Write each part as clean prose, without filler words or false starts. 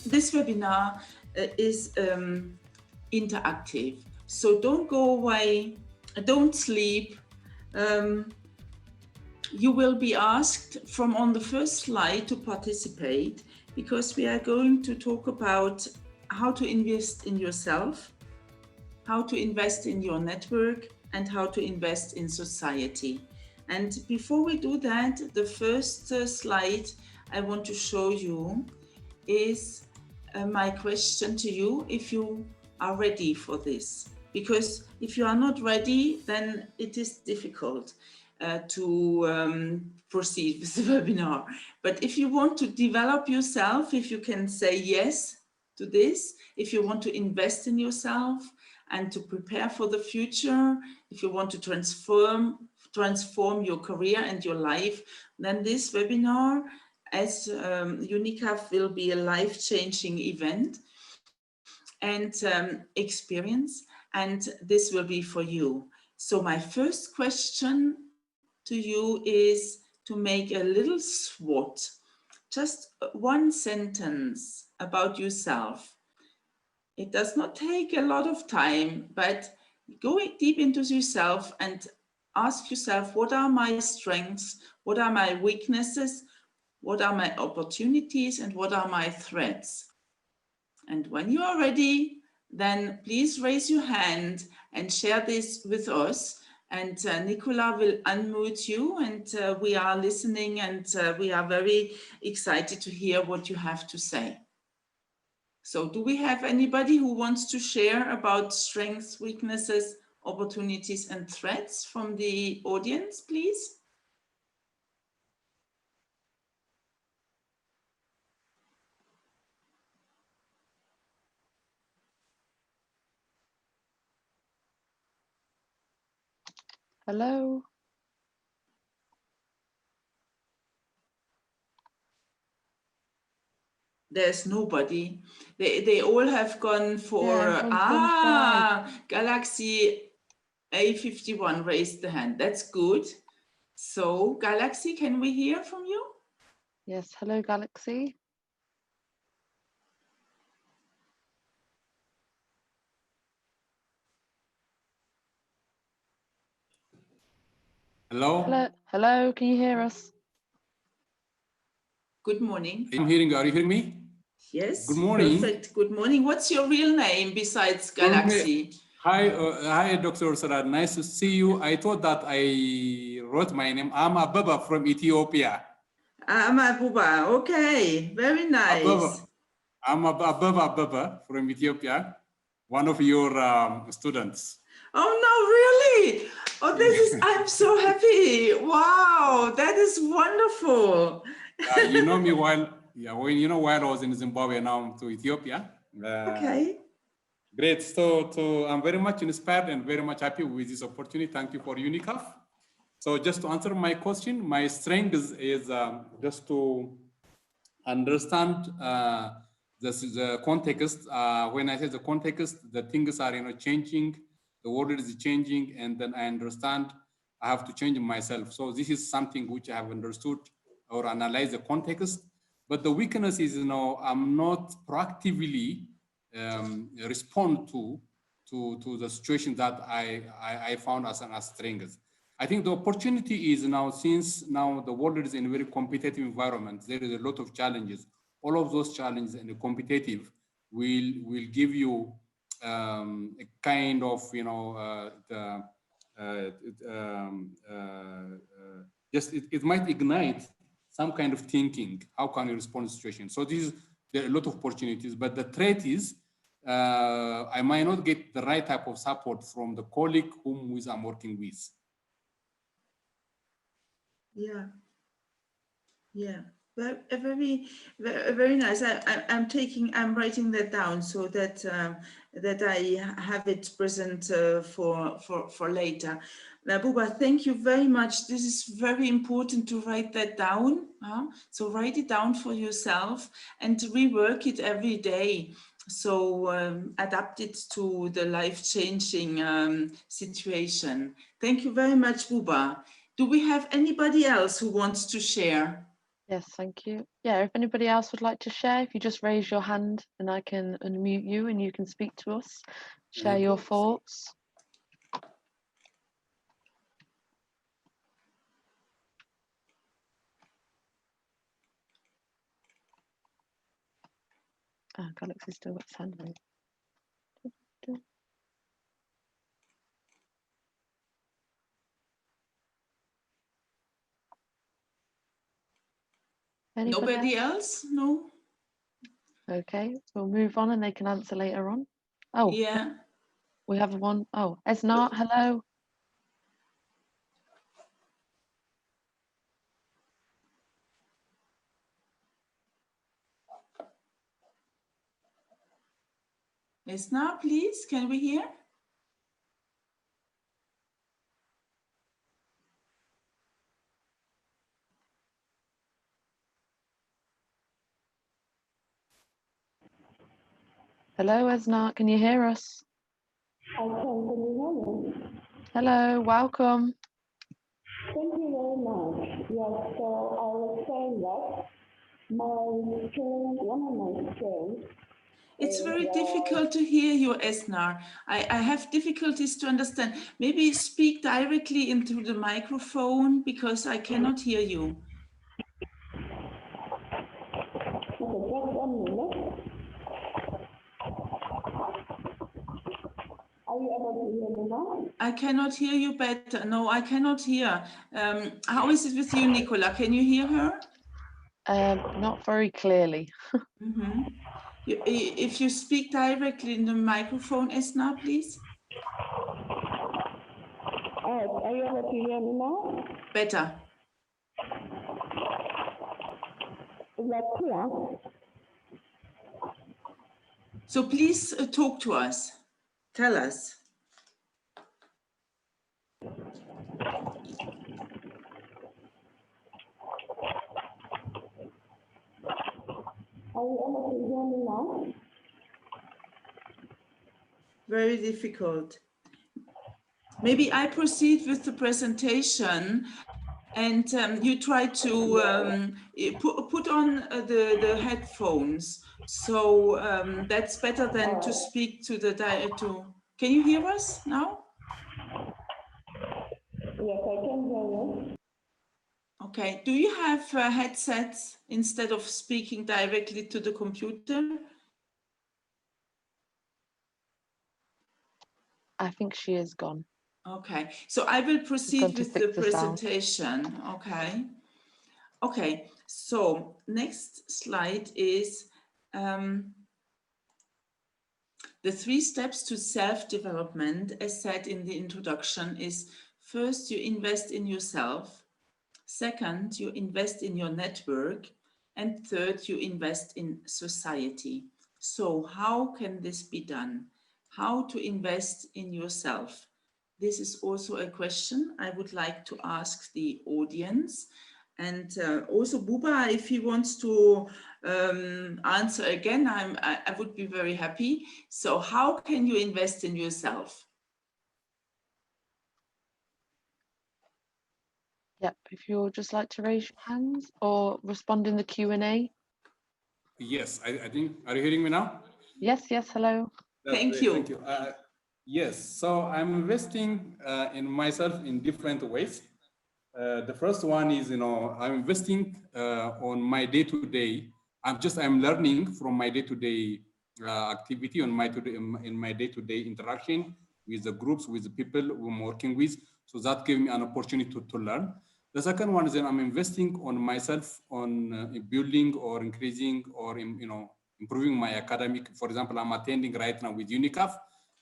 this webinar is interactive. So don't go away, don't sleep. You will be asked from on the first slide to participate, because we are going to talk about how to invest in yourself, how to invest in your network, and how to invest in society. And before we do that, the first slide I want to show you is my question to you, if you are ready for this. Because if you are not ready, then it is difficult to proceed with the webinar. But if you want to develop yourself, if you can say yes to this, if you want to invest in yourself and to prepare for the future, if you want to transform your career and your life, then this webinar as Unicaf will be a life-changing event and experience, and this will be for you. So my first question to you is to make a little SWOT, just one sentence about yourself. It does not take a lot of time, but go deep into yourself and ask yourself, what are my strengths? What are my weaknesses? What are my opportunities? And what are my threats? And when you are ready, then please raise your hand and share this with us. And Nicola will unmute you, and we are listening, and we are very excited to hear what you have to say. So do we have anybody who wants to share about strengths, weaknesses, opportunities, and threats from the audience, please? Hello. There's nobody. They all have gone for, Galaxy A51 raised the hand. That's good. So Galaxy, can we hear from you? Yes, hello Galaxy. Hello? Hello, can you hear us? Good morning. I'm hearing you. Are you hearing me? Yes. Good morning. Perfect. Good morning. What's your real name besides Galaxy? Hi, Dr. Ursula. Nice to see you. I thought that I wrote my name. I'm Ababa from Ethiopia. Abuba. Okay. Very nice. I'm Ababa from Ethiopia, one of your students. Oh, no, really? Oh, this is, I'm so happy. Wow, that is wonderful. You know me while I was in Zimbabwe, now to Ethiopia. Okay. Great. So I'm very much inspired and very much happy with this opportunity. Thank you for Unicaf. So just to answer my question, my strength is just to understand the context. When I say the context, the things are changing, the world is changing, and then I understand I have to change myself. So this is something which I have understood or analyze the context. But the weakness is, I'm not proactively respond to the situation that I found as strengths. I think the opportunity is now, since now the world is in a very competitive environment, there is a lot of challenges. All of those challenges and the competitive will give you a kind of, it might ignite some kind of thinking. How can you respond to the situation? So there are a lot of opportunities, but the threat is I might not get the right type of support from the colleague whom I'm working with. Yeah. Yeah. Very nice. I'm writing that down so that that I have it present for later. Now, Buba, thank you very much. This is very important to write that down. So write it down for yourself and rework it every day. So adapt it to the life-changing situation. Thank you very much, Buba. Do we have anybody else who wants to share? Yes, thank you. Yeah, if anybody else would like to share, if you just raise your hand and I can unmute you and you can speak to us, share your thoughts. Ah, Galaxy still got his hand raised. Anybody Nobody else? No? Okay, we'll move on and they can answer later on. Oh, Yeah. we have one. Oh, Esnart, hello. Esna, please, can we hear? Hello, Esnart, can you hear us? I can you hear me? Hello, welcome. Thank you very much. Yes, so I was saying that my strength, one of my strengths It's is very difficult to hear you, Esnar. I have difficulties to understand. Maybe speak directly into the microphone because I cannot hear you. okay, just 1 minute. Are you able to hear me now? I cannot hear you better. No, I cannot hear. How is it with you, Nicola? Can you hear her? Not very clearly. Mm-hmm. If you speak directly in the microphone, Esna, please. Are you able to hear me now? Better. Is that clear? So please talk to us. Tell us. Are you able to hear me now? Very difficult. Maybe I proceed with the presentation and you try to put on the headphones. So that's better than to speak to the Can you hear us now? Yes, I can hear you. Okay. Do you have headsets instead of speaking directly to the computer? I think she is gone. Okay. So I will proceed with the presentation. Okay. Okay. So next slide is the 3 steps to self-development, as said in the introduction, is first, you invest in yourself. Second, you invest in your network. And third, you invest in society. So how can this be done? How to invest in yourself? This is also a question I would like to ask the audience. And also Buba, if he wants to answer again, I would be very happy. So how can you invest in yourself? Yep, if you'd just like to raise your hands or respond in the Q&A. Yes, I think, are you hearing me now? Yes, yes, hello. Thank you. Thank you. Yes, so I'm investing in myself in different ways. The first one is, I'm investing on my day-to-day. I'm learning from my day-to-day activity on in my day-to-day interaction with the groups, with the people who I'm working with. So that gives me an opportunity to learn. The second one is that I'm investing on myself on building or increasing or improving my academic. For example, I'm attending right now with Unicaf.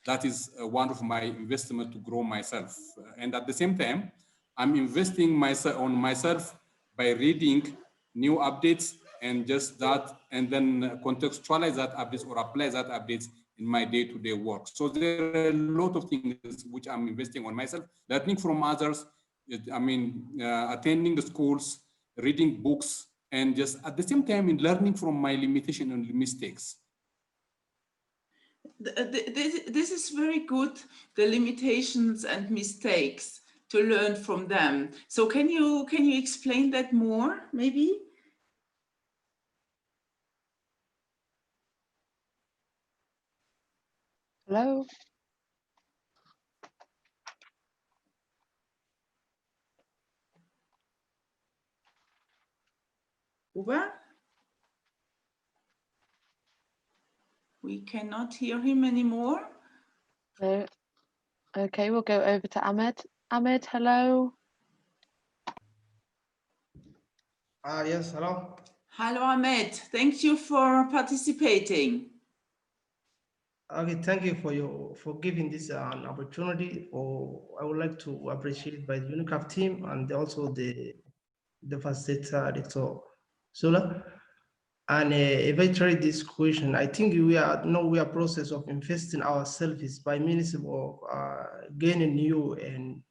That is one of my investment to grow myself. And at the same time, I'm investing on myself by reading new updates and just that, and then contextualize that updates or apply that updates in my day-to-day work. So there are a lot of things which I'm investing on myself, learning from others, attending the schools, reading books, and just at the same time in learning from my limitation and mistakes. This is very good, the limitations and mistakes, to learn from them. So can you explain that more, maybe? Hello. Uwe? We cannot hear him anymore. No. Okay, we'll go over to Ahmed. Ahmed, hello. Yes, hello. Hello, Ahmed. Thank you for participating. Okay, thank you for giving this an opportunity. I would like to appreciate by the Unicaf team and also the facilitator, Dr. Sula. And if I try this question, I think we are process of investing ourselves by means of gaining new and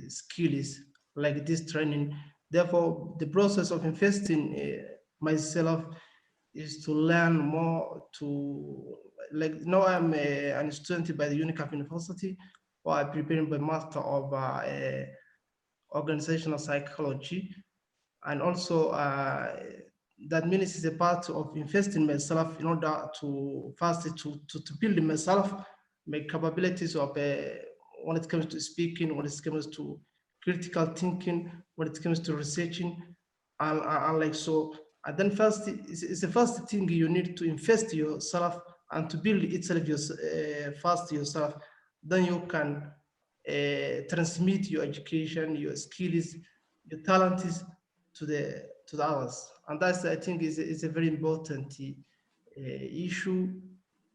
skills like this training. Therefore, the process of investing myself is to learn more to like now I'm a student by the Unicaf University, or I'm preparing my master of organizational psychology, and also that means it's a part of investing myself in order to first to build myself, my capabilities of when it comes to speaking, when it comes to critical thinking, when it comes to researching, and like so. And then first, it's the first thing you need to invest yourself and to build itself first yourself. Then you can transmit your education, your skills, your talents to the others, and that's I think is a very important issue,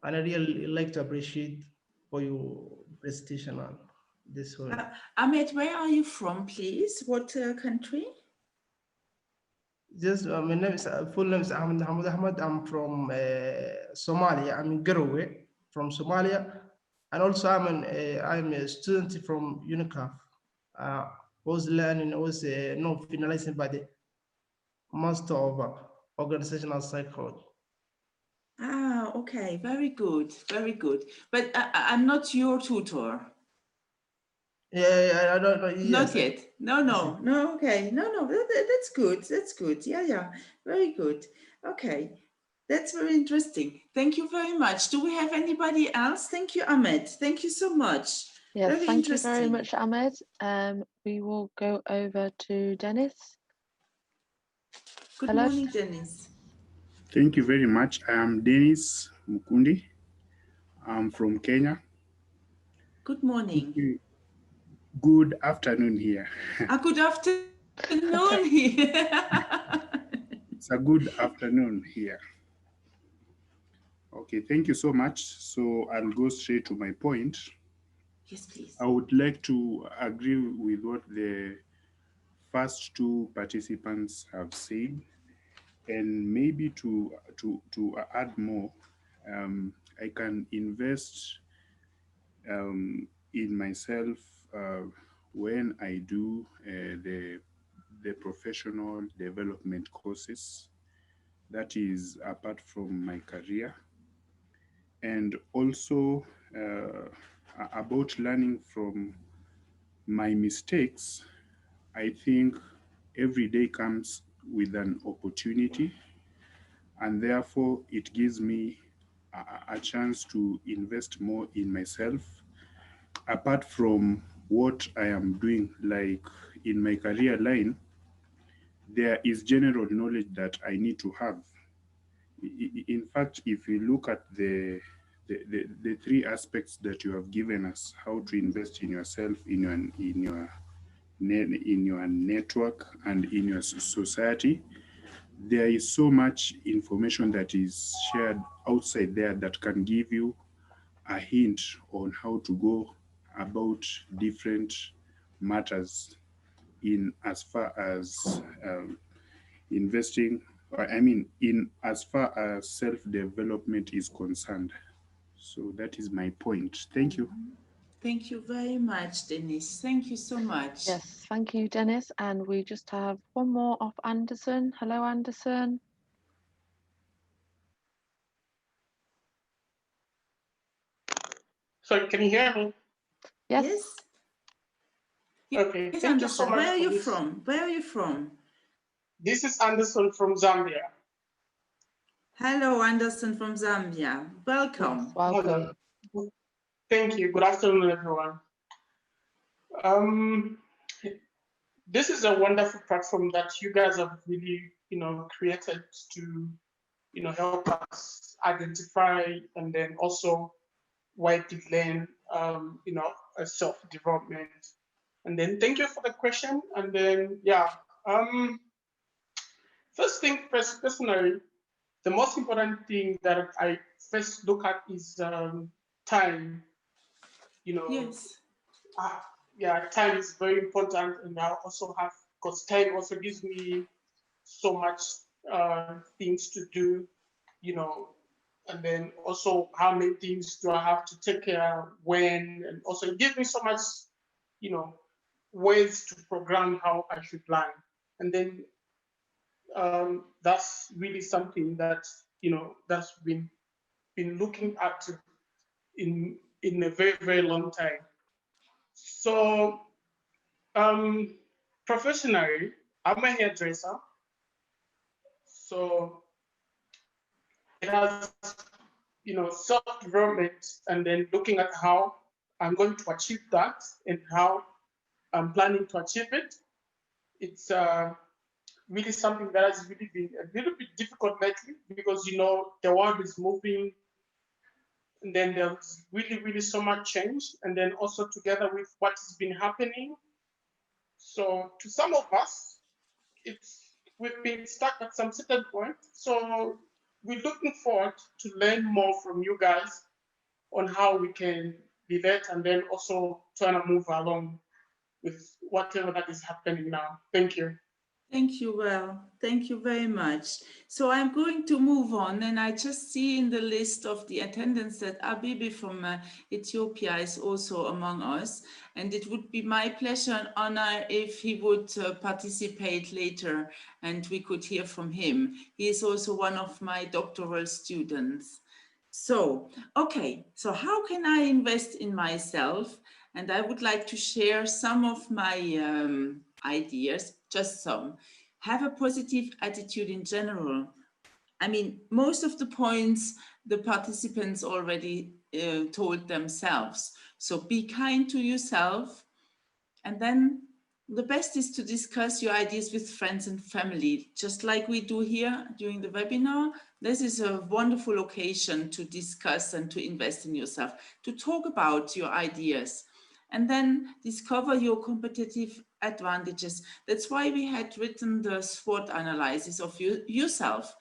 and I really like to appreciate for your presentation on this one. Ahmed, where are you from, please? What country? Just my name is full name is Ahmed Ahmed. I'm from Somalia. I'm in Garowe from Somalia, and also I'm a student from Unicaf. Was learning, was finalizing by the Master of Organizational Psychology. Ah, okay, very good, very good. But I'm not your tutor. Yeah, I don't know. Yes, Not yet. No, okay. No, that's good. That's good. Yeah, very good. Okay, that's very interesting. Thank you very much. Do we have anybody else? Thank you, Ahmed. Thank you so much. Yes, Very thank you very interesting. much, Ahmed. We will go over to Dennis. Good Hello. morning, Dennis. Thank you very much. I am Dennis Mukundi. I'm from Kenya. Good morning. Good afternoon here. Good afternoon here. It's a good afternoon here. Okay, thank you so much. So I'll go straight to my point. Yes, please. I would like to agree with what the first two participants have said, and maybe to add more. I can invest in myself when I do the professional development courses, that is apart from my career, and also about learning from my mistakes. I think every day comes with an opportunity, and therefore it gives me a chance to invest more in myself apart from what I am doing. Like in my career line, there is general knowledge that I need to have. In fact, if you look at the three aspects that you have given us, how to invest in yourself, in your network, and in your society, there is so much information that is shared outside there that can give you a hint on how to go about different matters in as far as investing, in as far as self-development is concerned. So that is my point. Thank you. Thank you very much, Dennis. Thank you so much. Yes, thank you, Dennis. And we just have one more off Anderson. Hello, Anderson. Sorry, can you hear me? Yes. Okay, Yes, thank you so Anderson. much. Where are you from? Where are you from? This is Anderson from Zambia. Hello, Anderson from Zambia. Welcome. Welcome. Thank you. Good afternoon, everyone. This is a wonderful platform that you guys have really, created to, help us identify and then also widely learn, self-development. And then thank you for the question. And then, yeah, first thing first, personally, the most important thing that I first look at is time. Yes. Yeah, time is very important, and I also have, because time also gives me so much things to do, and then also how many things do I have to take care of when, and also it gives me so much, ways to program how I should plan, and then that's really something that that's been looking at in a very long time. So professionally, I'm a hairdresser, so it has self-development and then looking at how I'm going to achieve that and how I'm planning to achieve it. It's really something that has really been a little bit difficult lately because the world is moving and then there's really so much change, and then also together with what has been happening. So to some of us, we've been stuck at some certain point. So we're looking forward to learn more from you guys on how we can relate and then also trying to move along with whatever that is happening now. Thank you. Thank you, Well. Thank you very much. So I'm going to move on, and I just see in the list of the attendants that Abibi from Ethiopia is also among us, and it would be my pleasure and honor if he would participate later and we could hear from him. He is also one of my doctoral students. So, okay, so how can I invest in myself? And I would like to share some of my ideas, just some. Have a positive attitude in general. I mean, most of the points the participants already told themselves. So be kind to yourself. And then the best is to discuss your ideas with friends and family, just like we do here during the webinar. This is a wonderful occasion to discuss and to invest in yourself, to talk about your ideas, and then discover your competitive advantages. That's why we had written the SWOT analysis of yourself.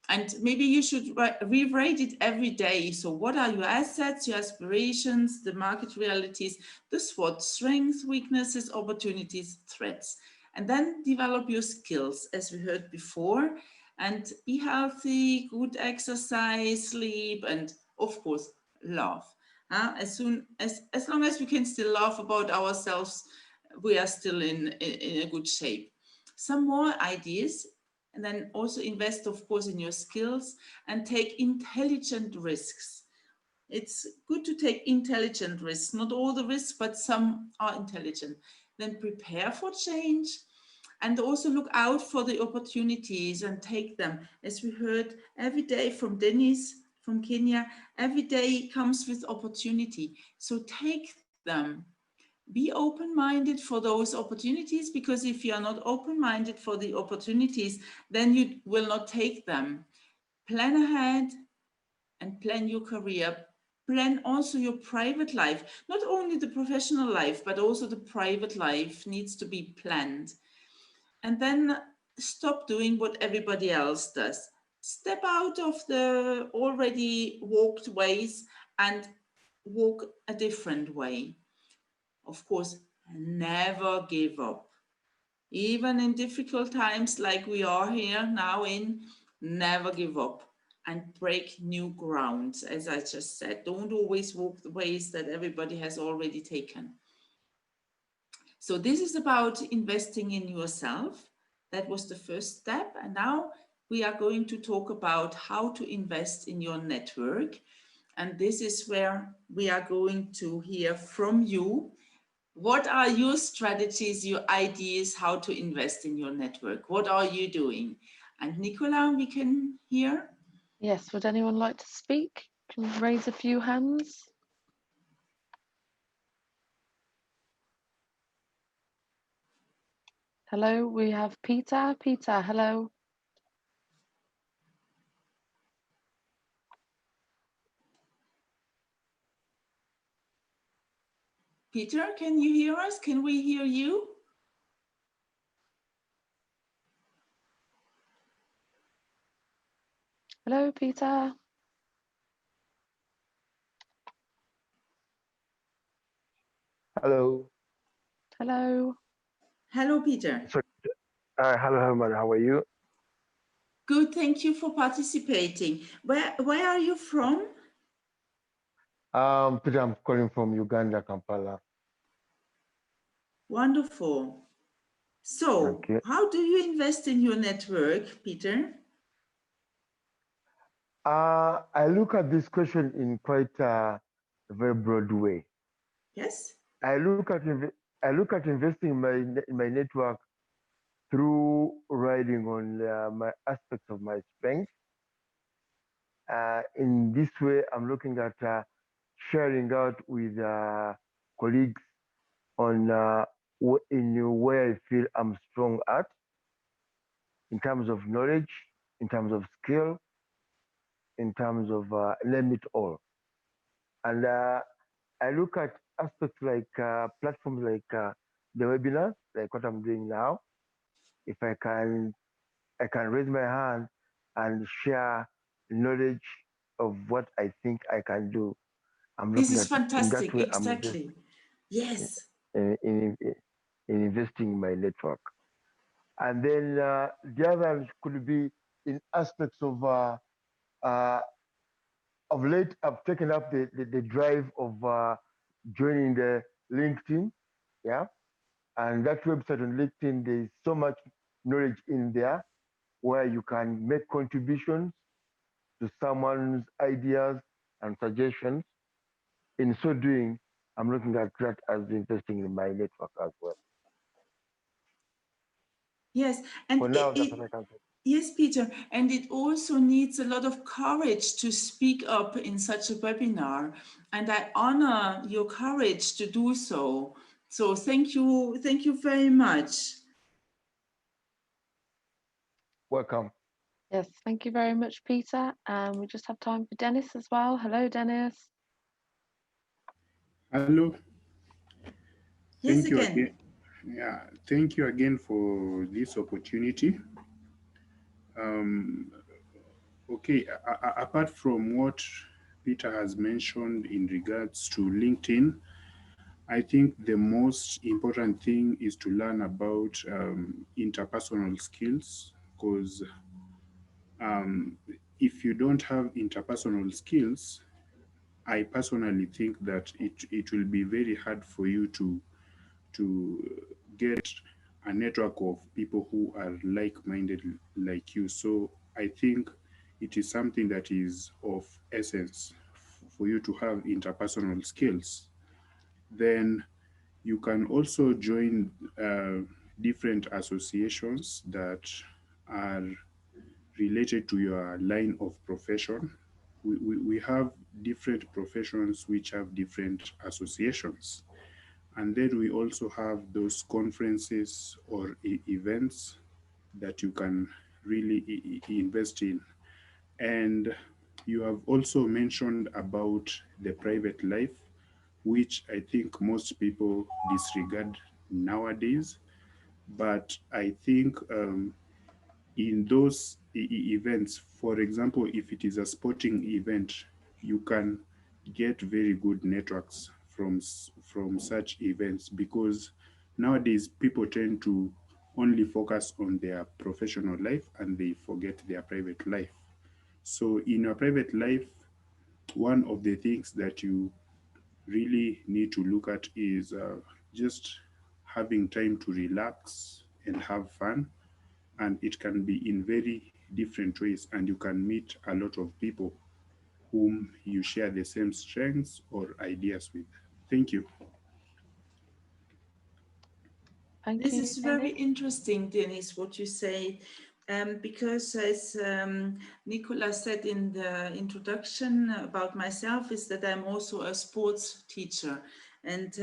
And maybe you should rewrite it every day. So what are your assets, your aspirations, the market realities, the SWOT, strengths, weaknesses, opportunities, threats. And then develop your skills, as we heard before, and be healthy, good exercise, sleep, and of course, laugh. As long as we can still laugh about ourselves, we are still in a good shape. Some more ideas. And then also invest, of course, in your skills and take intelligent risks. It's good to take intelligent risks, not all the risks, but some are intelligent. Then prepare for change and also look out for the opportunities and take them. As we heard every day from Dennis from Kenya, every day comes with opportunity. So take them. Be open-minded for those opportunities, because if you are not open-minded for the opportunities, then you will not take them. Plan ahead and plan your career. Plan also your private life. Not only the professional life, but also the private life needs to be planned. And then stop doing what everybody else does. Step out of the already walked ways and walk a different way. Of course, never give up. Even in difficult times like we are here now in, never give up and break new ground. As I just said, don't always walk the ways that everybody has already taken. So this is about investing in yourself. That was the first step. And now we are going to talk about how to invest in your network. And this is where we are going to hear from you. What are your strategies, your ideas, how to invest in your network? What are you doing? And Nicola, we can hear. Yes, would anyone like to speak? Can we raise a few hands? Hello, we have Peter. Peter, hello. Peter, can you hear us? Can we hear you? Hello, Peter. Hello. Hello. Hello, Peter. So, hello, Herman. How are you? Good, thank you for participating. Where are you from? Peter, I'm calling from Uganda, Kampala. Wonderful. So, Okay. how do you invest in your network, Peter? I look at this question in quite a very broad way. Yes. I look at investing in my network through riding on my aspects of my strength. In this way, I'm looking at sharing out with colleagues on in where I feel I'm strong at, in terms of knowledge, in terms of skill, in terms of name it all. And I look at aspects like platforms like the webinars, like what I'm doing now. If I can raise my hand and share knowledge of what I think I can do. I'm This looking is at in that fantastic. way. Exactly. Yes. In investing in my network. And then the other could be in aspects of late, I've taken up the drive of joining the LinkedIn, yeah. And that website on LinkedIn, there's so much knowledge in there where you can make contributions to someone's ideas and suggestions. In so doing, I'm looking at that as investing in my network as well. Yes, and For now, that's what I can say. yes, Peter, and it also needs a lot of courage to speak up in such a webinar, and I honor your courage to do so. So thank you very much. Welcome. Yes, thank you very much, Peter. We just have time for Dennis as well. Hello, Dennis. Hello. Yes, Thank you again. again. Yeah, thank you again for this opportunity. Okay, apart from what Peter has mentioned in regards to LinkedIn, I think the most important thing is to learn about interpersonal skills, because if you don't have interpersonal skills, I personally think that it will be very hard for you to get a network of people who are like-minded like you. So I think it is something that is of essence for you to have interpersonal skills. Then you can also join different associations that are related to your line of profession. We have different professions which have different associations. And then we also have those conferences or events that you can really invest in. And you have also mentioned about the private life, which I think most people disregard nowadays. But I think in those events, for example, if it is a sporting event, you can get very good networks from such events, because nowadays people tend to only focus on their professional life and they forget their private life. So in your private life, one of the things that you really need to look at is just having time to relax and have fun. And it can be in very different ways, and you can meet a lot of people whom you share the same strengths or ideas with. Thank you. Thank This you, is very Dennis. interesting, Dennis, what you say, because as Nicola said in the introduction about myself, is that I'm also a sports teacher. And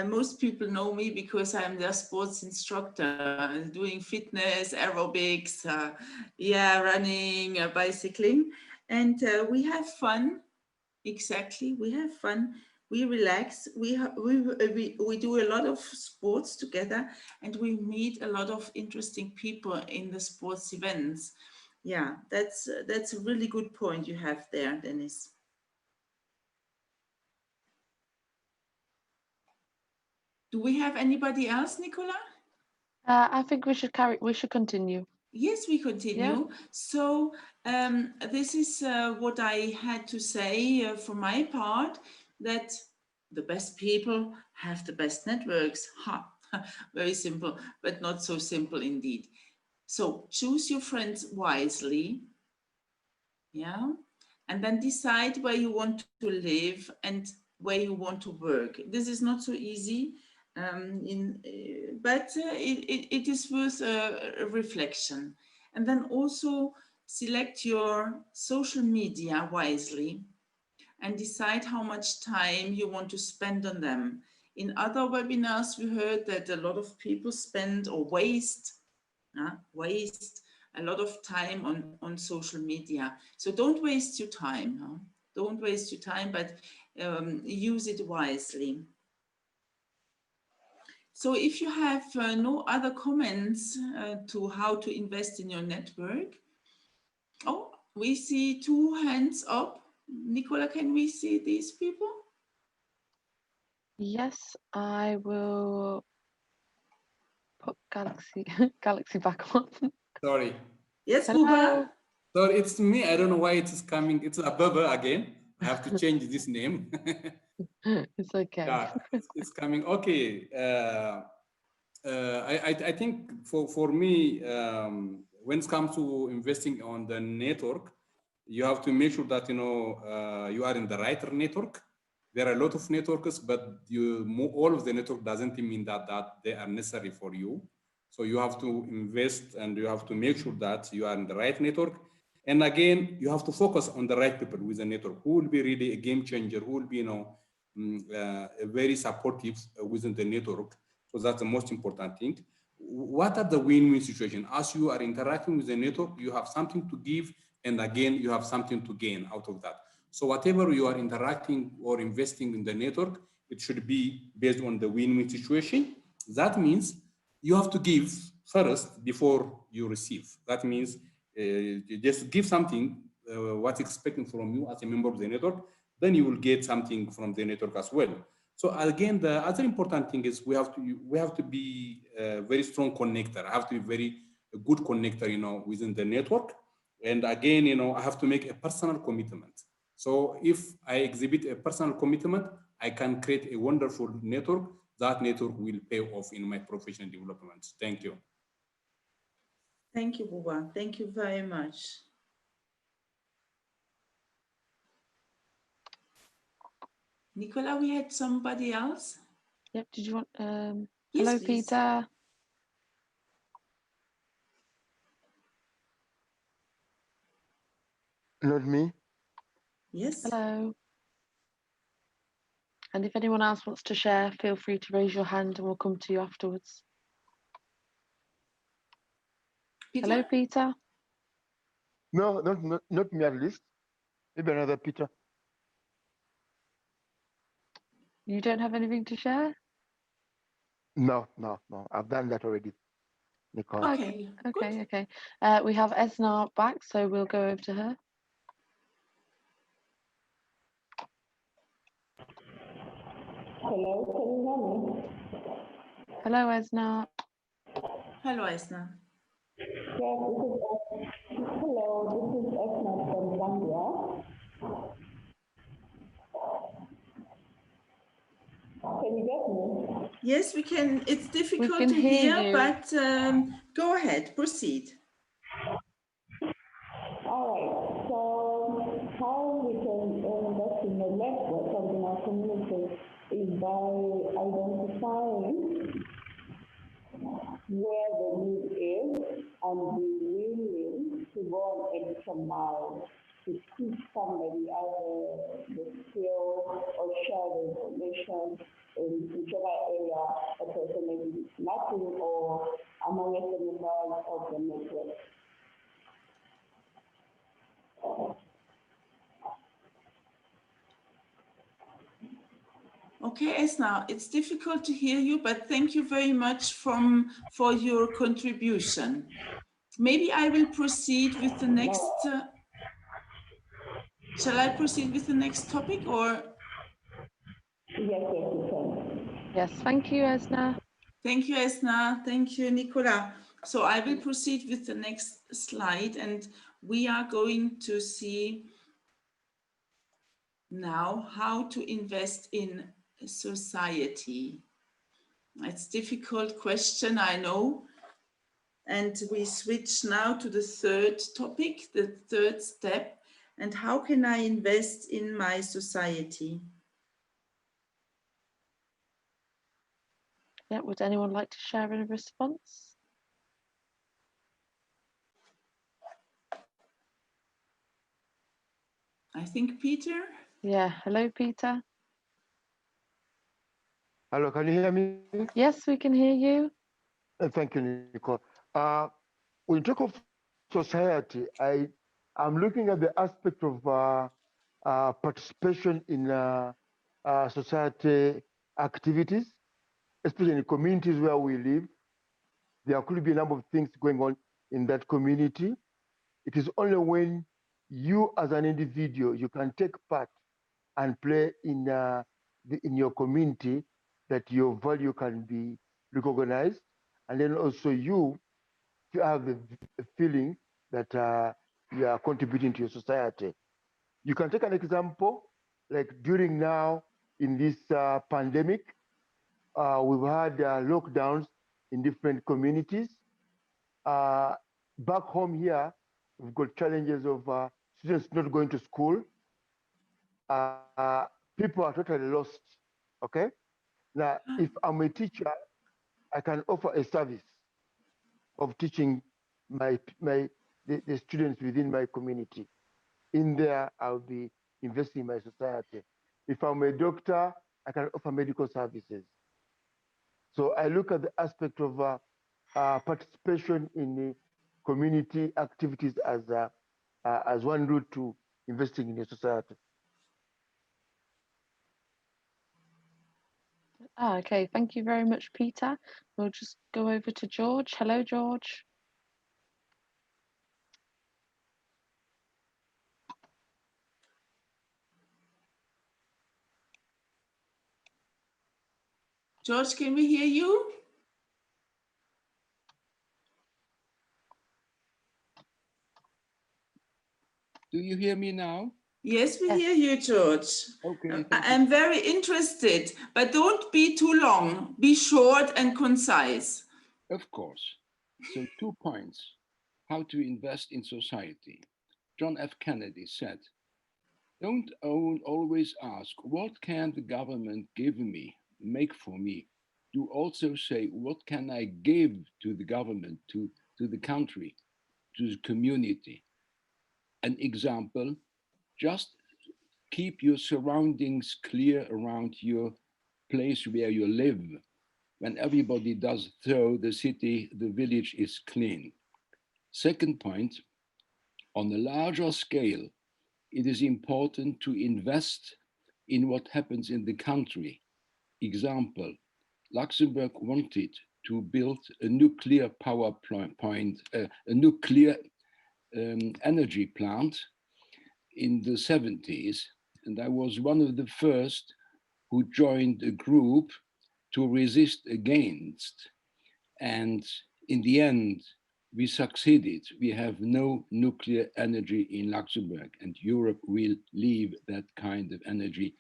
most people know me because I'm their sports instructor, doing fitness, aerobics, yeah, running, bicycling. And we have fun. Exactly, we have fun. We relax. We do a lot of sports together, and we meet a lot of interesting people in the sports events. Yeah, that's a really good point you have there, Dennis. Do we have anybody else, Nicola? I think we should continue. Yes, we continue. Yeah. So this is what I had to say for my part, that the best people have the best networks. Ha, very simple, but not so simple indeed. So choose your friends wisely, yeah, and then decide where you want to live and where you want to work. This is not so easy, but it is worth a reflection. And then also select your social media wisely and decide how much time you want to spend on them. In other webinars, we heard that a lot of people spend or waste a lot of time on social media. So don't waste your time. Huh? Don't waste your time, but use it wisely. So if you have no other comments to how to invest in your network, oh, we see 2 hands up. Nicola, can we see these people? Yes, I will put Galaxy back on. Sorry. Yes, Hello. Buba? Sorry, it's me. I don't know why it is coming. It's above again. I have to change this name. It's okay. Yeah, it's coming. Okay. I think for me, when it comes to investing on the network, you have to make sure that you are in the right network. There are a lot of networks, but all of the network doesn't mean that they are necessary for you. So you have to invest and you have to make sure that you are in the right network. And again, you have to focus on the right people with the network who will be really a game changer, who will be very supportive within the network. So that's the most important thing. What are the win-win situation? As you are interacting with the network, you have something to give, and again, you have something to gain out of that. So whatever you are interacting or investing in the network, it should be based on the win-win situation. That means you have to give first before you receive. That means you just give something, what's expected from you as a member of the network, then you will get something from the network as well. So again, the other important thing is we have to be a very strong connector. I have to be very a good connector, within the network. And again, I have to make a personal commitment. So if I exhibit a personal commitment, I can create a wonderful network. That network will pay off in my professional development. Thank you. Thank you, Buba. Thank you very much. Nicola, we had somebody else? Yep, did you want Yes, hello, please. Peter? Not me. Yes. Hello. And if anyone else wants to share, feel free to raise your hand and we'll come to you afterwards. Peter? Hello, Peter. No, not me at least. Maybe another Peter. You don't have anything to share? No. I've done that already, Nicole. Okay, good. Okay. We have Esna back, so we'll go over to her. Hello, can you hear me? Hello, Esna. Hello, Esna. Yes, hello, this is Esna from Zambia. Can you get me? Yes, we can. It's difficult can to hear hear, you. but go ahead, proceed. All right, so how we can invest in the network and in our community is by identifying where the need is and be willing to go an extra mile to teach somebody either the skill or share the information in whichever area a person may be lacking or among the members of the network. Okay, Esna, it's difficult to hear you, but thank you very much for your contribution. Maybe I will proceed with the next. Shall I proceed with the next topic or? Yes, you can. Yes, thank you, Esna. Thank you, Esna. Thank you, Nicola. So I will proceed with the next slide, and we are going to see now how to invest in society. It's a difficult question, I know. And we switch now to the third topic, the third step. And how can I invest in my society? Yeah, would anyone like to share a response? I think Peter. Yeah, hello, Peter. Hello, can you hear me? Yes, we can hear you. Thank you, Nicole. When you talk of society, I'm looking at the aspect of participation in society activities, especially in communities where we live. There could be a number of things going on in that community. It is only when you as an individual, you can take part and play in your community that your value can be recognized. And then also you have the feeling that you are contributing to your society. You can take an example, like during now in this pandemic, we've had lockdowns in different communities. Back home here, we've got challenges of students not going to school. People are totally lost, okay? Now, if I'm a teacher, I can offer a service of teaching the students within my community. In there, I'll be investing in my society. If I'm a doctor, I can offer medical services. So I look at the aspect of participation in the community activities as one route to investing in a society. Okay, thank you very much, Peter. We'll just go over to George. Hello, George. George, can we hear you? Do you hear me now? Yes, we Yes. hear you, George. Okay. I'm very interested, but don't be too long. Be short and concise. Of course. So 2 points. How to invest in society. John F. Kennedy said, don't always ask, what can the government give me, make for me? Do also say, what can I give to the government, to the country, to the community? An example, just keep your surroundings clear around your place where you live. When everybody does so, the city, the village is clean. Second point, on a larger scale, it is important to invest in what happens in the country. Example, Luxembourg wanted to build a nuclear power plant, a nuclear energy plant in the 70s. And I was one of the first who joined a group to resist against. And in the end, we succeeded. We have no nuclear energy in Luxembourg, and Europe will leave that kind of energy,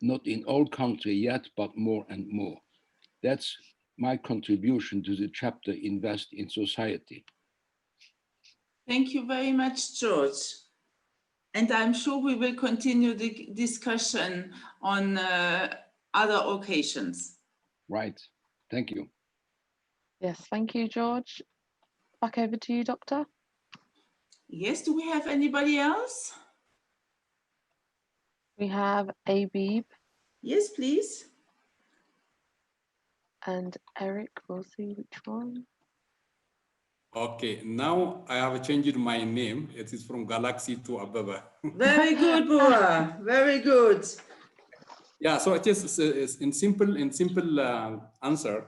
not in all countries yet, but more and more. That's my contribution to the chapter Invest in Society. Thank you very much, George. And I'm sure we will continue the discussion on other occasions. Right. Thank you. Yes, thank you, George. Back over to you, Doctor. Yes, do we have anybody else? We have Abib Yes, please. and Eric. We'll see which one. Okay, now I have changed my name. It is from Galaxy to Ababa. Very good, Bua. Very good. Yeah, so it is in simple answer.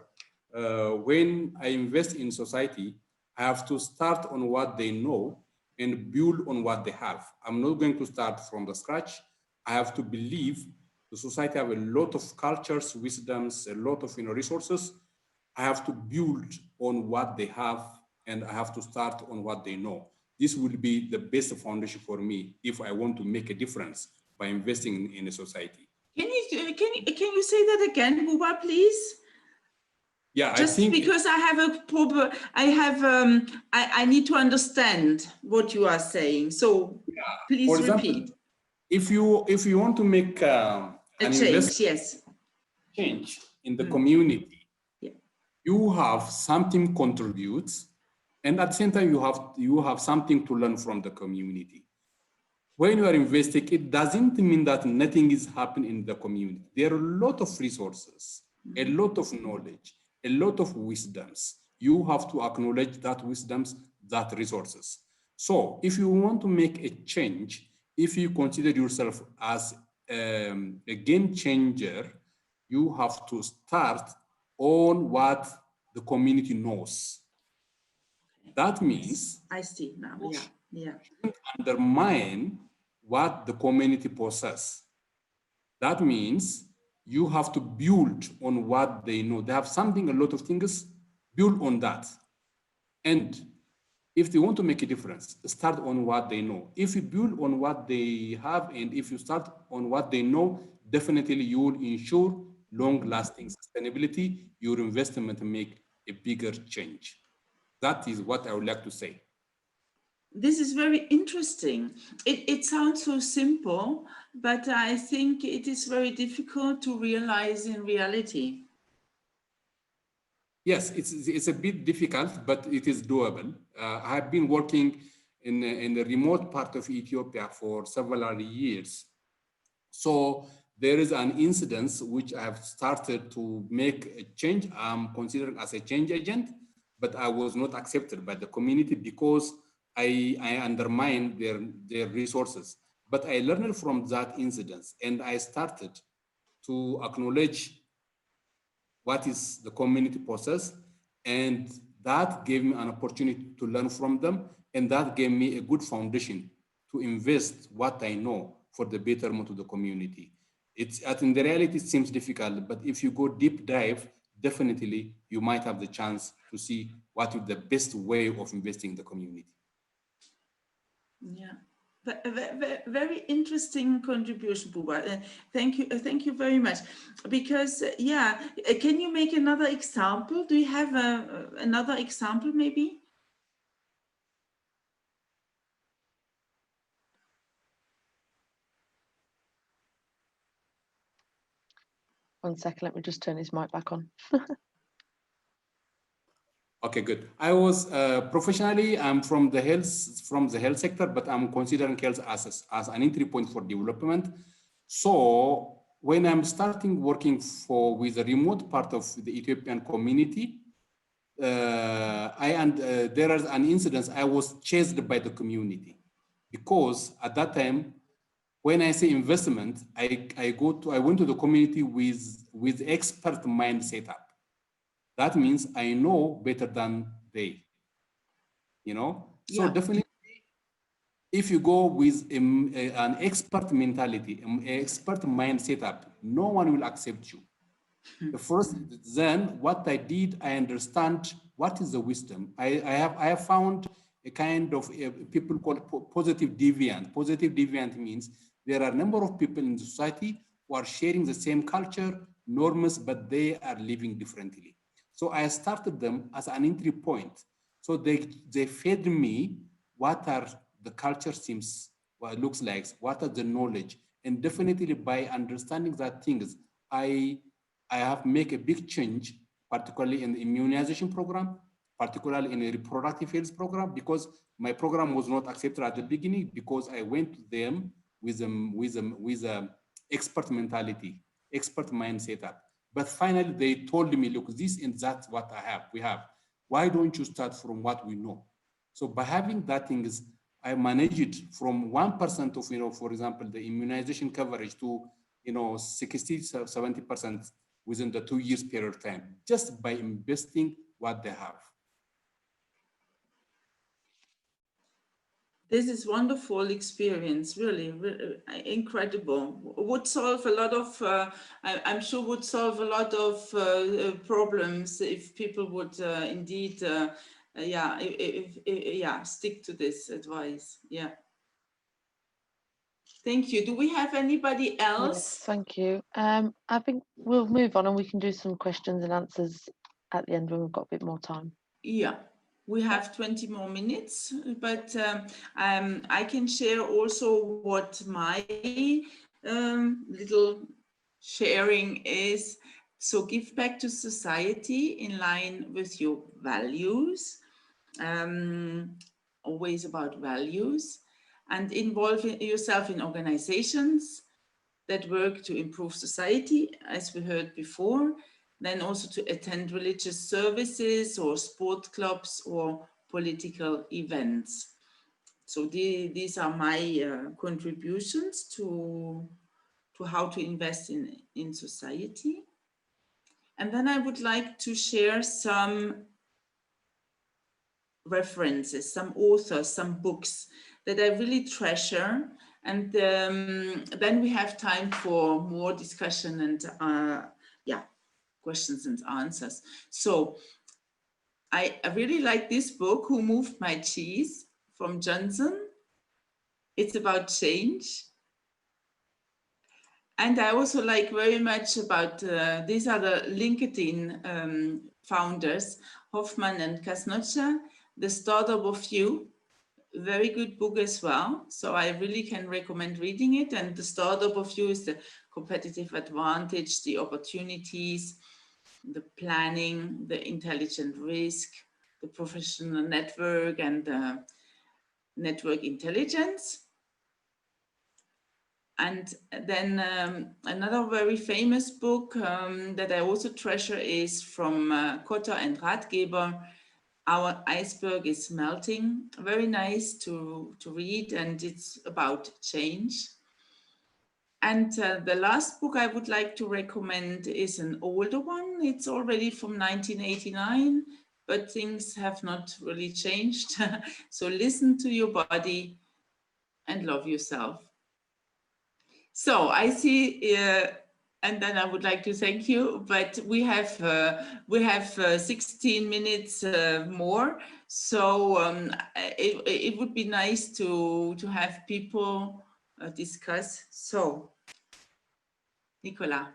When I invest in society, I have to start on what they know and build on what they have. I'm not going to start from the scratch. I have to believe the society have a lot of cultures, wisdoms, a lot of resources. I have to build on what they have, and I have to start on what they know. This will be the best foundation for me if I want to make a difference by investing in a society. Can you say that again, Buba, please? Yeah, Just I think because I have a problem, I need to understand what you are saying. So please for example, repeat. if you want to make A change, yes. change in the community, Yeah. you have something contributes, and at the same time you have something to learn from the community. When you are investing, it doesn't mean that nothing is happening in the community. There are a lot of resources, a lot of knowledge, a lot of wisdoms. You have to acknowledge that wisdoms, that resources. So if you want to make a change, if you consider yourself as a game changer, you have to start on what the community knows. That means I see now. Yeah. undermine what the community possess. That means you have to build on what they know. They have something, a lot of things, build on that. And if they want to make a difference, start on what they know. If you build on what they have, and if you start on what they know, definitely you will ensure long-lasting sustainability. Your investment make a bigger change. That is what I would like to say. This is very interesting. It sounds so simple, but I think it is very difficult to realize in reality. Yes, it's a bit difficult, but it is doable. I have been working in the remote part of Ethiopia for several years. So there is an incident which I have started to make a change. I'm considered as a change agent, but I was not accepted by the community because I undermined their resources. But I learned from that incident, and I started to acknowledge what is the community process, and that gave me an opportunity to learn from them, and that gave me a good foundation to invest what I know for the betterment of the community. In the reality, it seems difficult, but if you go deep dive, definitely you might have the chance to see what is the best way of investing in the community. Yeah. Very interesting contribution, Buba. Thank you very much. Because can you make another example? Do you have another example, maybe? One second, let me just turn his mic back on. Okay, good. I was professionally, I'm from the health sector, but I'm considering health as an entry point for development. So when I'm starting working with a remote part of the Ethiopian community, there is an incident. I was chased by the community because at that time, when I say investment, I went to the community with expert mind setup. That means I know better than they, So definitely, if you go with an expert mentality, an expert mind setup, no one will accept you. Then what I did, I understand what is the wisdom. I have found a kind of people called positive deviant. Positive deviant means there are a number of people in society who are sharing the same culture, norms, but they are living differently. So I started them as an entry point. So they fed me what are the culture seems, what it looks like, what are the knowledge. And definitely by understanding that things, I have made a big change, particularly in the immunization program. particularly in a reproductive health program, because my program was not accepted at the beginning because I went to them with a expert mentality, expert mindset. But finally, they told me, look, this and that's what we have. Why don't you start from what we know? So by having that thing is, I manage it from 1% of, for example, the immunization coverage to, 60, 70% within the 2 years period of time, just by investing what they have. This is wonderful experience, really, really incredible. Would solve a lot of, I'm sure would solve a lot of problems if people would indeed, stick to this advice. Yeah. Thank you. Do we have anybody else? Yes, thank you. I think we'll move on and we can do some questions and answers at the end when we've got a bit more time. Yeah. We have 20 more minutes, but I can share also what my little sharing is. So give back to society in line with your values, always about values, and involve yourself in organizations that work to improve society, as we heard before. Then also to attend religious services or sport clubs or political events. So these are my contributions to how to invest in society. And then I would like to share some references, some authors, some books that I really treasure. And then we have time for more discussion and questions and answers. So I really like this book, Who Moved My Cheese, from Johnson. It's about change. And I also like very much about, these are the LinkedIn founders, Hoffman and Kasnocha, The Startup of You. Very good book as well. So I really can recommend reading it. And The Startup of You is the competitive advantage, the opportunities, the planning, the intelligent risk, the professional network, and the network intelligence. And then another very famous book that I also treasure is from Kotter and Ratgeber, Our Iceberg is Melting. Very nice to read, and it's about change. And the last book I would like to recommend is an older one. It's already from 1989, but things have not really changed. So listen to your body and love yourself. So I see, and then I would like to thank you, but we have 16 minutes more. So it would be nice to have people discuss. So, Nicola.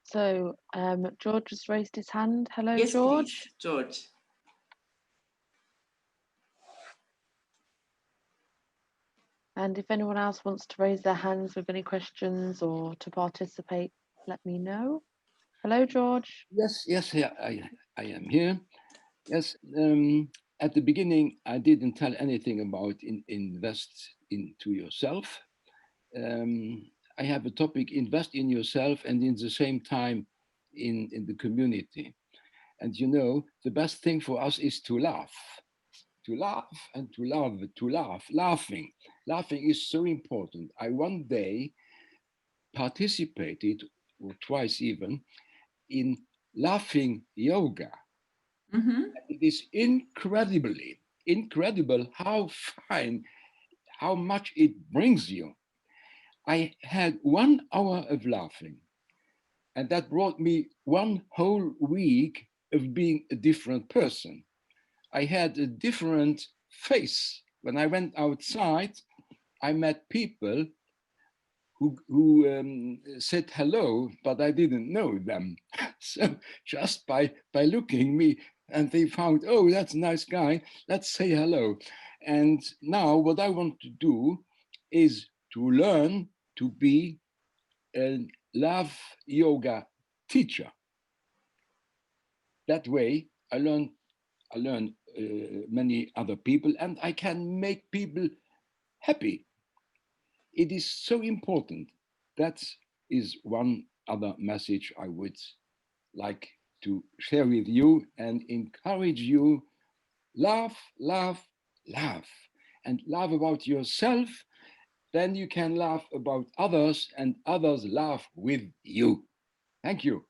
So George has raised his hand. Hello, Yes, George. please, George. And if anyone else wants to raise their hands with any questions or to participate, let me know. Hello, George. Yes, I am here. Yes, at the beginning, I didn't tell anything about invest into yourself. I have a topic, invest in yourself, and in the same time in the community. And the best thing for us is to laugh and to love, to laugh. Laughing is so important. I one day participated, or twice even, in laughing yoga. Mm-hmm. It is incredible how fine, how much it brings you. I had 1 hour of laughing, and that brought me 1 whole week of being a different person. I had a different face. When I went outside, I met people who said hello, but I didn't know them. So just by looking me, and they found, oh, that's a nice guy, let's say hello. And now what I want to do is to learn to be a love yoga teacher. That way I learn many other people, and I can make people happy. It is so important. That is one other message I would like to share with you and encourage you. Laugh, laugh, laugh, and laugh about yourself. Then you can laugh about others, and others laugh with you. Thank you.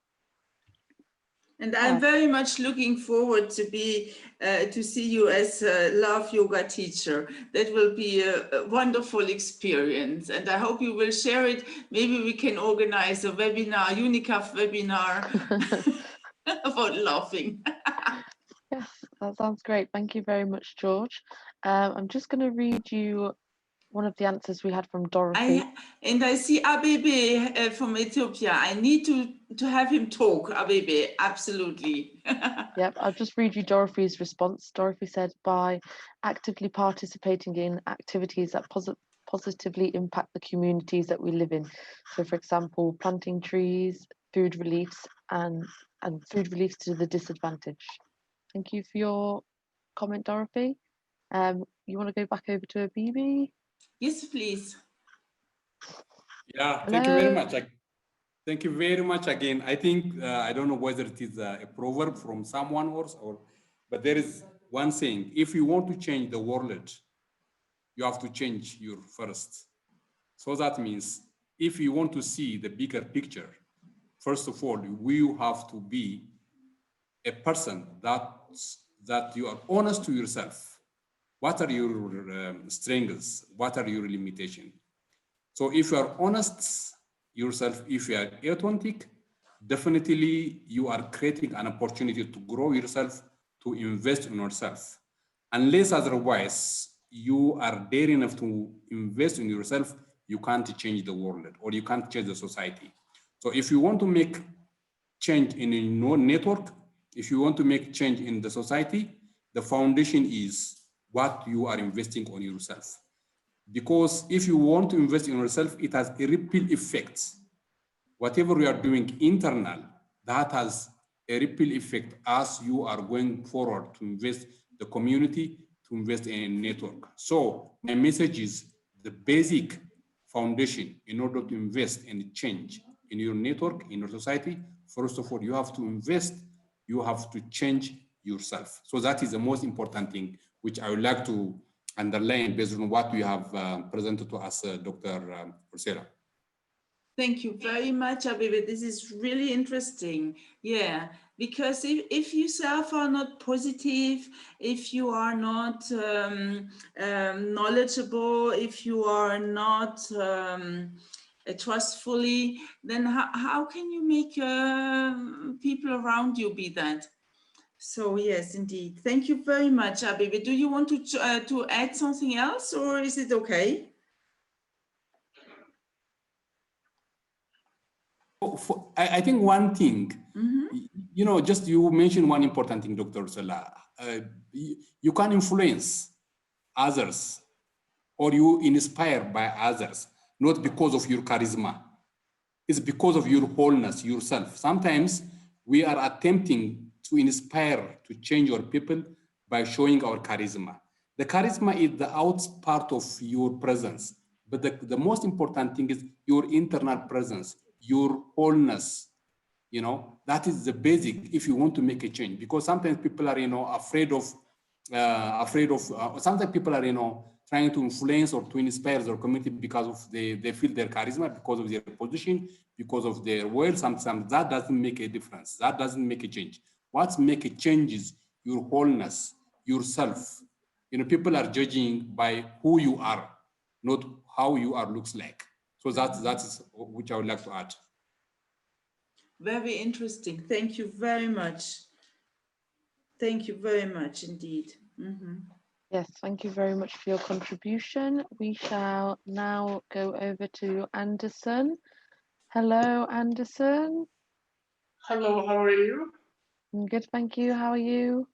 And I'm very much looking forward to see you as a love yoga teacher. That will be a wonderful experience, and I hope you will share it. Maybe we can organize a webinar, Unicaf webinar about laughing. Yes, that sounds great. Thank you very much, George. I'm just going to read you one of the answers we had from Dorothy. I see Abebe from Ethiopia. I need to have him talk, Abebe, absolutely. Yep, I'll just read you Dorothy's response. Dorothy said, by actively participating in activities that positively impact the communities that we live in. So, for example, planting trees, food reliefs, and food reliefs to the disadvantaged. Thank you for your comment, Dorothy. You want to go back over to Abibi? Yes, please. Yeah, thank you very much. Thank you very much again. I think, I don't know whether it is a proverb from someone else, but there is one saying: if you want to change the world, you have to change your first. So that means if you want to see the bigger picture, first of all, you have to be a person that you are honest to yourself. What are your strengths? What are your limitations? So if you are honest yourself, if you are authentic, definitely you are creating an opportunity to grow yourself, to invest in yourself. Unless otherwise you are dare enough to invest in yourself, you can't change the world or you can't change the society. So if you want to make change in your network, if you want to make change in the society, the foundation is what you are investing on yourself. Because if you want to invest in yourself, it has a ripple effect. Whatever you are doing internal, that has a ripple effect as you are going forward to invest the community, to invest in a network. So my message is the basic foundation in order to invest and change in your network, in your society. First of all, you have to invest, you have to change yourself. So that is the most important thing, which I would like to underline based on what we have presented to us, Dr. Ursula. Thank you very much, Abibe. This is really interesting. Yeah, because if yourself are not positive, if you are not knowledgeable, if you are not trustfully, then how can you make people around you be that? So yes, indeed. Thank you very much, Abibe. Do you want to add something else, or is it okay? I think one thing, you know, just you mentioned one important thing, Dr. Ursula. You can influence others or you inspire by others, not because of your charisma. It's because of your wholeness, yourself. Sometimes we are attempting to inspire, to change our people by showing our charisma. The charisma is the out part of your presence, but the most important thing is your internal presence, your wholeness. You know, that is the basic if you want to make a change, because sometimes people are, you know, afraid of sometimes people are, you know, trying to influence or to inspire their community because of they feel their charisma, because of their position, because of their wealth. Sometimes that doesn't make a difference. That doesn't make a change. What make a change is your wholeness, yourself. You know, people are judging by who you are, not how you are looks like. So that is which I would like to add. Very interesting. Thank you very much. Thank you very much indeed. Yes, thank you very much for your contribution. We shall now go over to Anderson. Hello, Anderson. Hello, how are you? I'm good, thank you. How are you?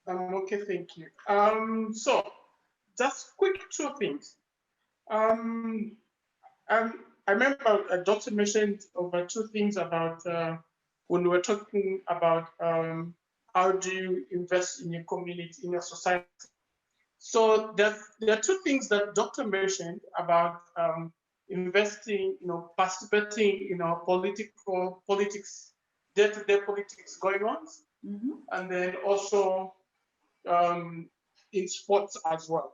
I'm okay, thank you. So just quick two things. I remember a doctor mentioned over two things about when we were talking about how do you invest in your community, in your society? So there are two things that Dr. mentioned about investing, participating in our politics, day-to-day politics going on, and then also in sports as well.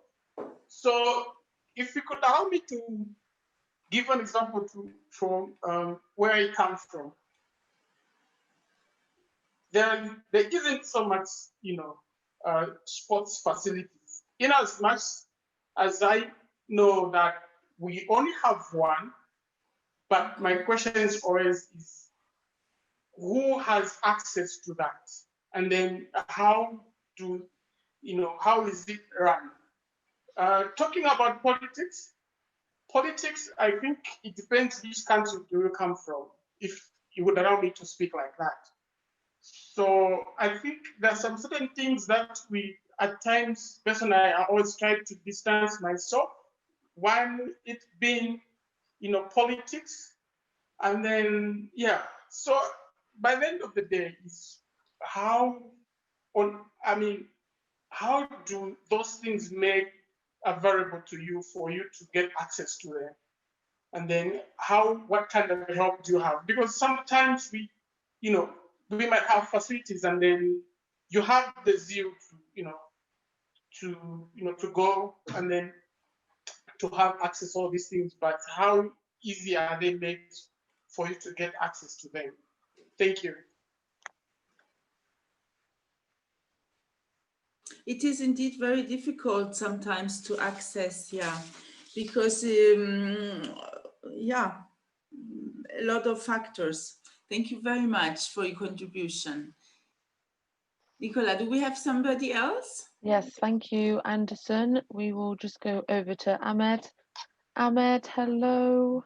So if you could allow me to give an example from where I come from, there isn't so much, sports facilities. In as much as I know that we only have one, but my question is always who has access to that? And then how is it run? Talking about politics, I think it depends which country do you come from, if you would allow me to speak like that. So I think there are some certain things that we, at times, personally, I always try to distance myself. One, it being, politics. And then, so by the end of the day, is how do those things make available to you for you to get access to them? And then what kind of help do you have? Because sometimes we might have facilities and then you have the zeal to go and then to have access to all these things, but how easy are they made for you to get access to them? Thank you. It is indeed very difficult sometimes to access, because, a lot of factors. Thank you very much for your contribution. Nicola, do we have somebody else? Yes, thank you, Anderson. We will just go over to Ahmed. Ahmed, hello.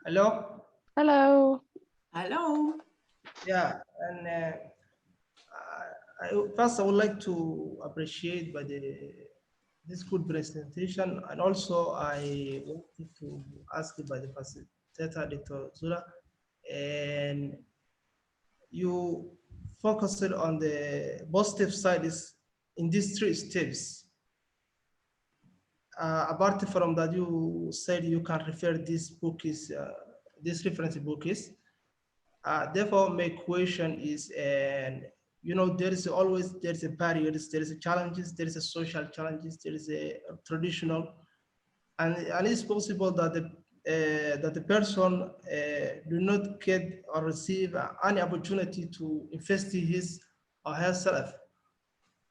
Hello? Hello. Hello. Yeah, and first I would like to appreciate this good presentation, and also I wanted to ask by the facilitator, Dr. Zura, and you focused on the positive side is in these 3 steps. Apart from that, you said you can refer this reference book is. Therefore, my question is, there's a barriers, there is a challenges, there is a social challenges, there is a traditional, and it's possible that the person do not get or receive any opportunity to invest in his or herself.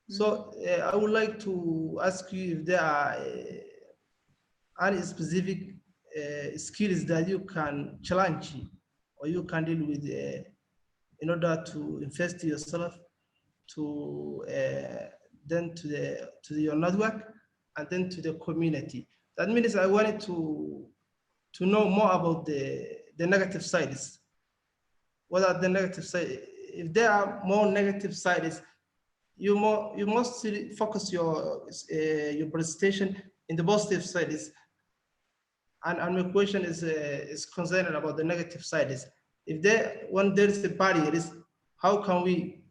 So I would like to ask you if there are any specific skills that you can challenge or you can deal with in order to invest in yourself, to then to your network, and then to the community. That means I wanted to know more about the negative sides. What are the negative sides? If there are more negative sides, you must focus your presentation in the positive sides. And my question is concerned about the negative sides. When there is a barrier, how can we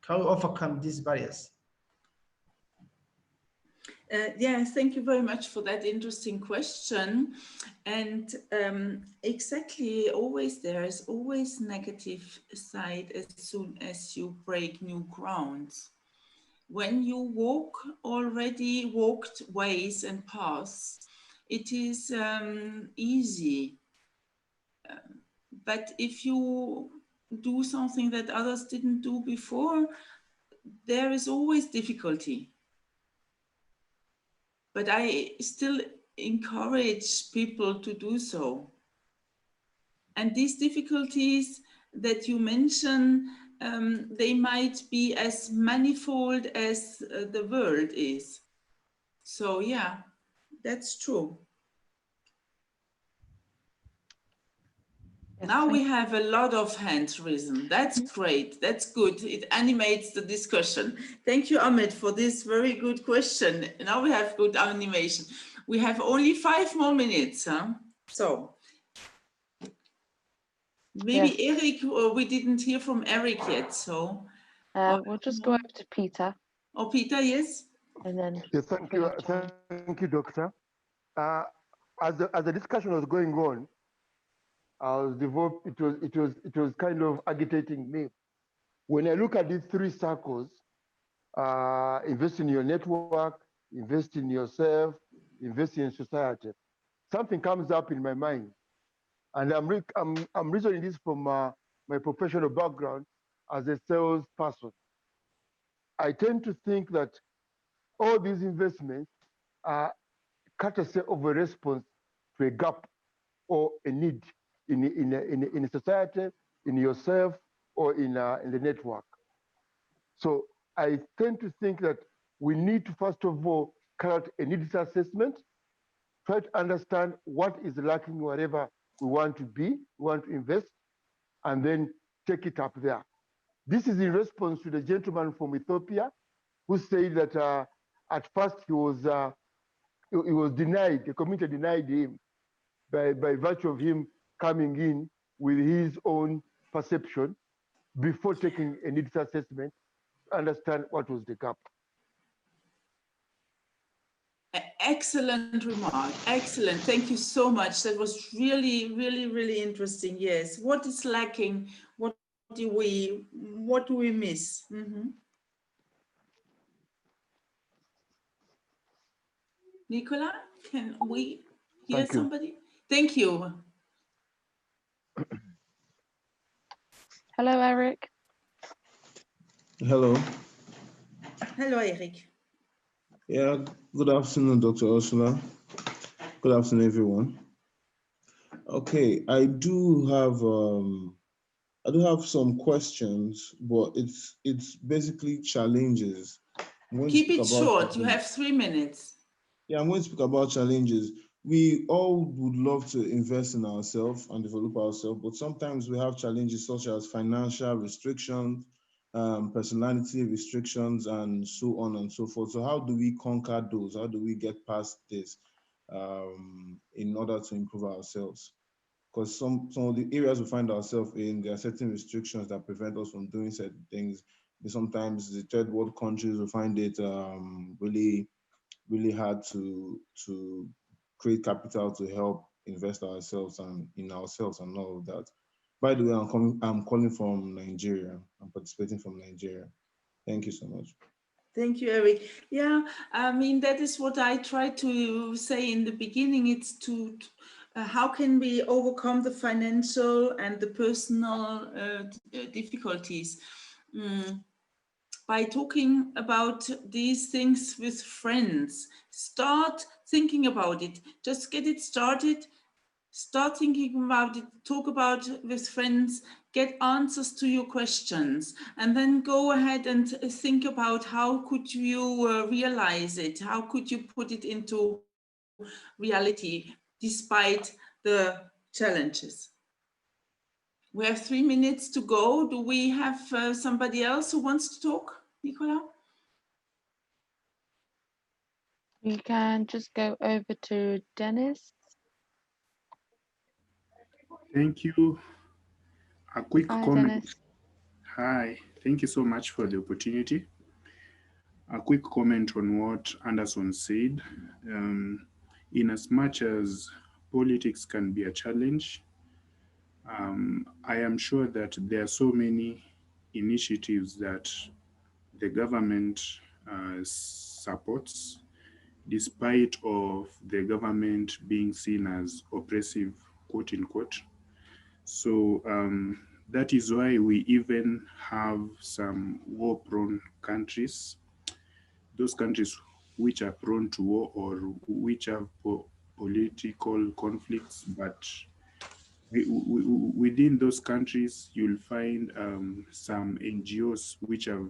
overcome these barriers? Yes, thank you very much for that interesting question. And exactly, there is always negative side as soon as you break new grounds. When you already walked ways and paths, it is easy. But if you do something that others didn't do before, there is always difficulty. But I still encourage people to do so. And these difficulties that you mention, they might be as manifold as the world is. So yeah, that's true. Yes, Now thank we have a lot of hands risen. That's great. That's good. It animates the discussion. Thank you, Ahmed, for this very good question. Now we have good animation. We have only 5 more minutes. Huh? So maybe Yes. Eric, we didn't hear from Eric yet. So We'll just go over to Peter oh, Peter, yes. and then. Yes, thank you, Doctor. As the discussion was going on, it was kind of agitating me. When I look at these 3 circles, invest in your network, invest in yourself, invest in society, something comes up in my mind, and I'm reasoning this from my professional background as a salesperson. I tend to think that all these investments are courtesy of a response to a gap or a need in a society, in yourself, or in the network. So I tend to think that we need to, first of all, carry out a needs assessment, try to understand what is lacking, wherever we want to be, we want to invest, and then take it up there. This is in response to the gentleman from Ethiopia who said that at first he was denied, the community denied him by virtue of him coming in with his own perception before taking a needs assessment to understand what was the gap. Excellent remark. Excellent. Thank you so much. That was really, really, really interesting. Yes. What is lacking? What do we miss? Nicola, can we hear Thank you. somebody? Thank you. Hello, Eric. Hello. Hello, Eric. Yeah, good afternoon, Dr. Ursula. Good afternoon, everyone. Okay, I do have some questions, but it's basically challenges. Keep it short. You have 3 minutes. Yeah, I'm going to speak about challenges. We all would love to invest in ourselves and develop ourselves, but sometimes we have challenges such as financial restrictions, personality restrictions, and so on and so forth. So how do we conquer those? How do we get past this in order to improve ourselves? Because some of the areas we find ourselves in, there are certain restrictions that prevent us from doing certain things. Sometimes the third world countries will find it really hard to create capital to help invest ourselves and in ourselves and all of that. By the way, I'm calling from Nigeria. I'm participating from Nigeria. Thank you so much. Thank you, Eric. Yeah, I mean, that is what I tried to say in the beginning. It's how can we overcome the financial and the personal difficulties? By talking about these things with friends. Start thinking about it. Just get it started. Start thinking about it. Talk about it with friends. Get answers to your questions. And then go ahead and think about how could you realize it? How could you put it into reality despite the challenges? We have 3 minutes to go. Do we have somebody else who wants to talk, Nicola? We can just go over to Dennis. Thank you. A quick Hi, comment. Dennis. Hi, thank you so much for the opportunity. A quick comment on what Anderson said. In as much as politics can be a challenge, I am sure that there are so many initiatives that the government supports, despite of the government being seen as oppressive, quote unquote. So that is why we even have some war-prone countries, those countries which are prone to war or which have political conflicts, but within those countries, you'll find some NGOs which have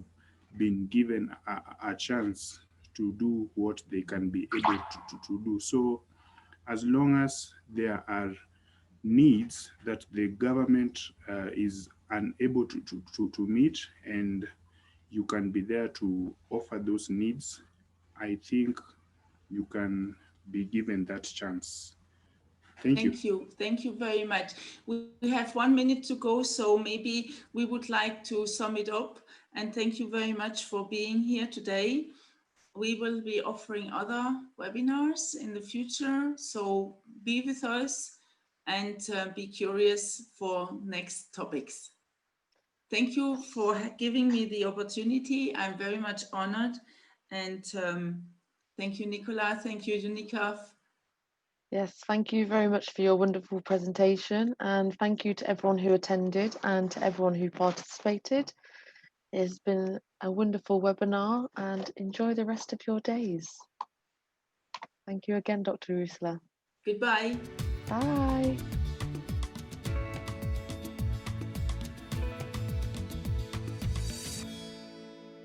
been given a chance to do what they can be able to do. So as long as there are needs that the government is unable to meet, and you can be there to offer those needs, I think you can be given that chance. Thank you. Thank you. Thank you very much. We have 1 minute to go, so maybe we would like to sum it up. And thank you very much for being here today. We will be offering other webinars in the future, so be with us and be curious for next topics. Thank you for giving me the opportunity. I'm very much honored. And thank you, Nicola. Thank you, Unicaf. Yes, thank you very much for your wonderful presentation, and thank you to everyone who attended and to everyone who participated. It's been a wonderful webinar, and enjoy the rest of your days. Thank you again, Dr. Ursula. Goodbye. Bye.